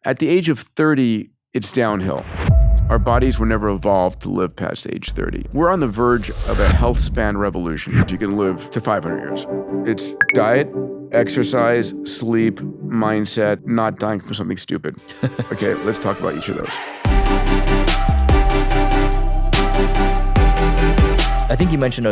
At the age of 30, it's downhill. Our bodies were never evolved to live past age 30. We're on the verge of a health span revolution. You can live to 500 years. It's diet, exercise, sleep, mindset, not dying from something stupid. Okay, let's talk about each of those. I think you mentioned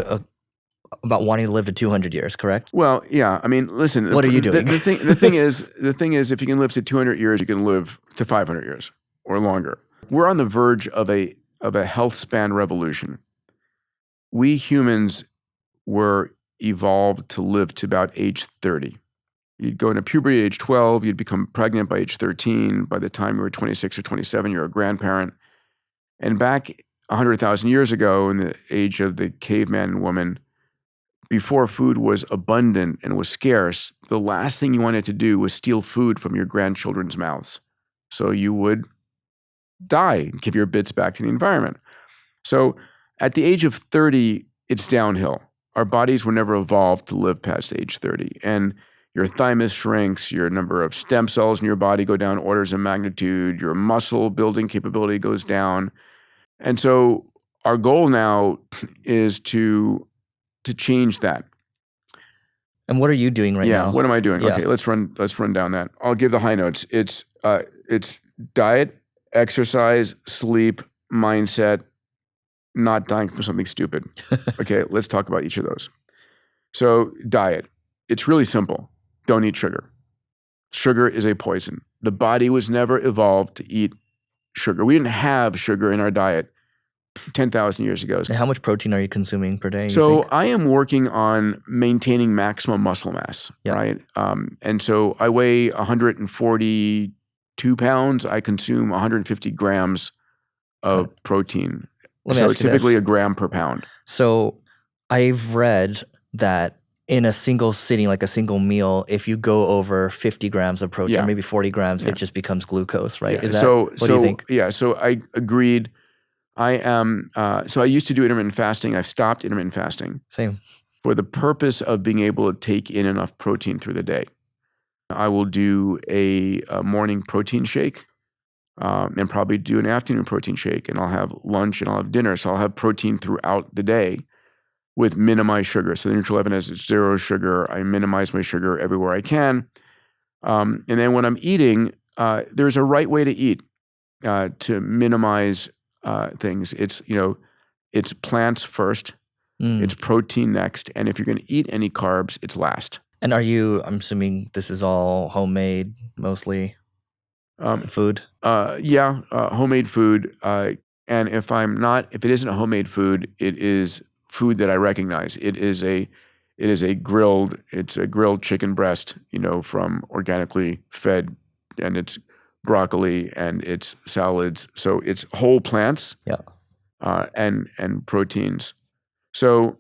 about wanting to live to 200 years, correct? Well, yeah. I mean, listen. What are you doing? The thing is, if you can live to 200 years, you can live to 500 years or longer. We're on the verge of a health span revolution. We humans were evolved to live to about age 30. You'd go into puberty at age 12, you'd become pregnant by age 13. By the time you were 26 or 27, you're a grandparent. And back 100,000 years ago, in the age of the caveman and woman, before food was abundant and was scarce, the last thing you wanted to do was steal food from your grandchildren's mouths. So you would die and give your bits back to the environment. So at the age of 30, it's downhill. Our bodies were never evolved to live past age 30. And your thymus shrinks, your number of stem cells in your body go down orders of magnitude, your muscle building capability goes down. And so our goal now is to change that. And what are you doing right now? Yeah, what am I doing? Yeah. Okay, let's run down that. I'll give the high notes. It's diet, exercise, sleep, mindset, not dying from something stupid. Okay, let's talk about each of those. So diet, it's really simple. Don't eat sugar. Sugar is a poison. The body was never evolved to eat sugar. We didn't have sugar in our diet 10,000 years ago. And how much protein are you consuming per day? So I am working on maintaining maximum muscle mass, Yeah. right? And so I weigh 142 pounds. I consume 150 grams of protein. Let me So ask it's you typically this. a gram per pound. So I've read that in a single sitting, like a single meal, if you go over 50 grams of protein, Yeah. maybe 40 grams, Yeah. it just becomes glucose, right? Yeah. Is that, what do you think? Yeah, so I agreed. I am, so I used to do intermittent fasting. I've stopped intermittent fasting Same. for the purpose of being able to take in enough protein through the day. I will do a morning protein shake and probably do an afternoon protein shake, and I'll have lunch and I'll have dinner. So I'll have protein throughout the day with minimized sugar. So the neutral evidence is 0 sugar. I minimize my sugar everywhere I can. And then when I'm eating, there's a right way to eat to minimize things. It's plants first, it's protein next, and if you're going to eat any carbs, it's last. And I'm assuming this is all homemade, mostly food? Homemade food. And if it isn't a homemade food, it is food that I recognize. It's a grilled chicken breast, from organically fed, and it's broccoli and it's salads. So it's whole plants, and proteins. So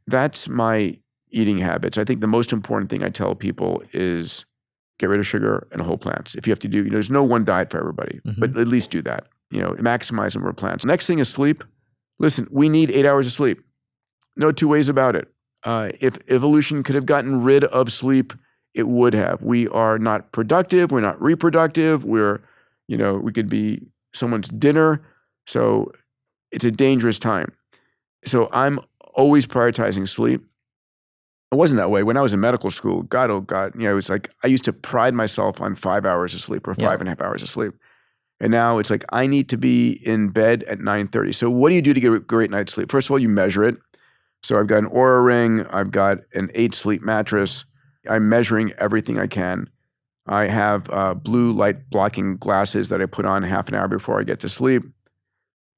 that's my eating habits. I think the most important thing I tell people is get rid of sugar and whole plants. If you have to do, there's no one diet for everybody, but at least do that. Maximize the number of plants. Next thing is sleep. Listen, we need 8 hours of sleep. No two ways about it. If evolution could have gotten rid of sleep, it would have. We are not productive. We're not reproductive. We could be someone's dinner. So it's a dangerous time. So I'm always prioritizing sleep. It wasn't that way when I was in medical school. God, oh God, it was like I used to pride myself on 5 hours of sleep or 5.5 hours of sleep. And now it's like I need to be in bed at 9:30. So what do you do to get a great night's sleep? First of all, you measure it. So I've got an Oura Ring. I've got an 8 sleep mattress. I'm measuring everything I can. I have blue light blocking glasses that I put on half an hour before I get to sleep.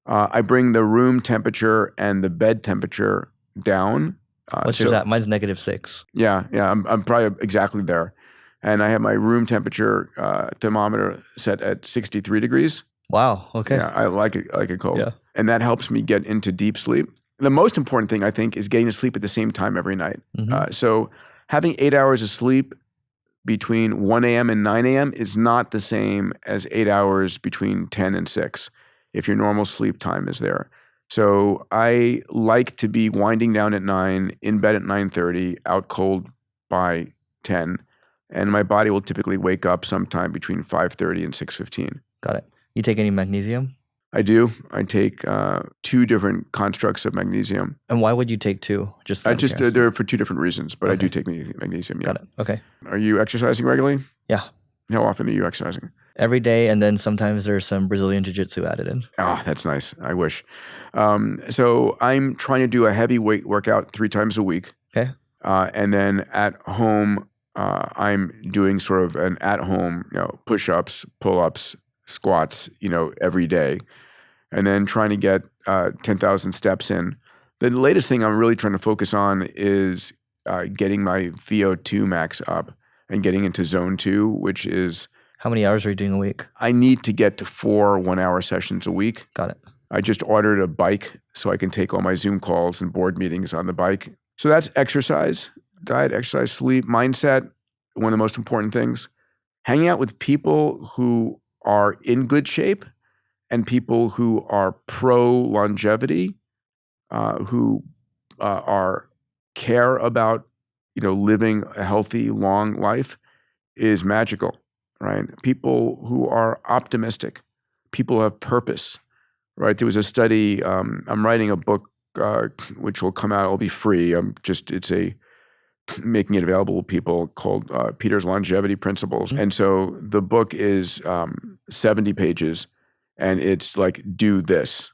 I bring the room temperature and the bed temperature down. What's yours at? Mine's -6. Yeah. I'm probably exactly there. And I have my room temperature thermometer set at 63 degrees. Wow. Okay. Yeah, I like it cold. Yeah. And that helps me get into deep sleep. The most important thing, I think, is getting to sleep at the same time every night. So having 8 hours of sleep between 1 a.m. and 9 a.m. is not the same as 8 hours between 10 and 6 if your normal sleep time is there. So I like to be winding down at 9, in bed at 9:30, out cold by 10. and my body will typically wake up sometime between 5:30 and 6:15. Got it. You take any magnesium? I do. I take 2 different constructs of magnesium. And why would you take 2? They're for 2 different reasons, but I do take magnesium. Yeah. Got it. Okay. Are you exercising regularly? Yeah. How often are you exercising? Every day, and then sometimes there's some Brazilian Jiu-Jitsu added in. Oh, that's nice. I wish. So I'm trying to do a heavy weight workout 3 times a week. Okay. And then at home, I'm doing sort of an at-home, push-ups, pull-ups, squats, every day. And then trying to get 10,000 steps in. The latest thing I'm really trying to focus on is getting my VO2 max up and getting into zone 2, which is... How many hours are you doing a week? I need to get to 4 1-hour sessions a week. Got it. I just ordered a bike so I can take all my Zoom calls and board meetings on the bike. So that's exercise, diet, exercise, sleep, mindset, one of the most important things. Hanging out with people who are in good shape and people who are pro-longevity, who care about, living a healthy, long life is magical, right? People who are optimistic, people who have purpose, right? There was a study, I'm writing a book, which will come out, it'll be free. Making it available to people called Peter's Longevity Principles. And so the book is 70 pages and it's like, do this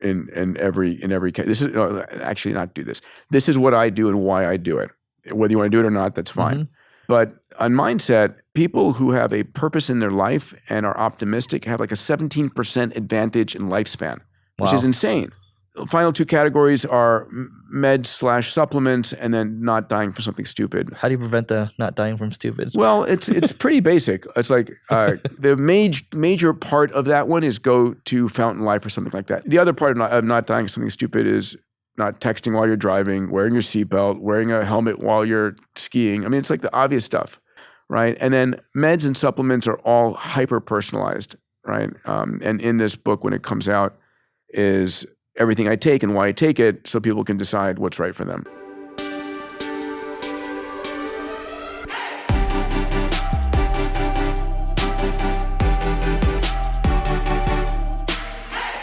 in every case. This is actually not do this. This is what I do and why I do it. Whether you want to do it or not, that's fine. Mm-hmm. But on mindset, people who have a purpose in their life and are optimistic have like a 17% advantage in lifespan, which is insane. The final 2 categories are meds/supplements and then not dying for something stupid. How do you prevent the not dying from stupid? Well, it's pretty basic. It's like the major part of that one is go to Fountain Life or something like that. The other part of not dying for something stupid is not texting while you're driving, wearing your seatbelt, wearing a helmet while you're skiing. I mean, it's like the obvious stuff, right? And then meds and supplements are all hyper-personalized, right? And in this book, when it comes out, is everything I take and why I take it so people can decide what's right for them.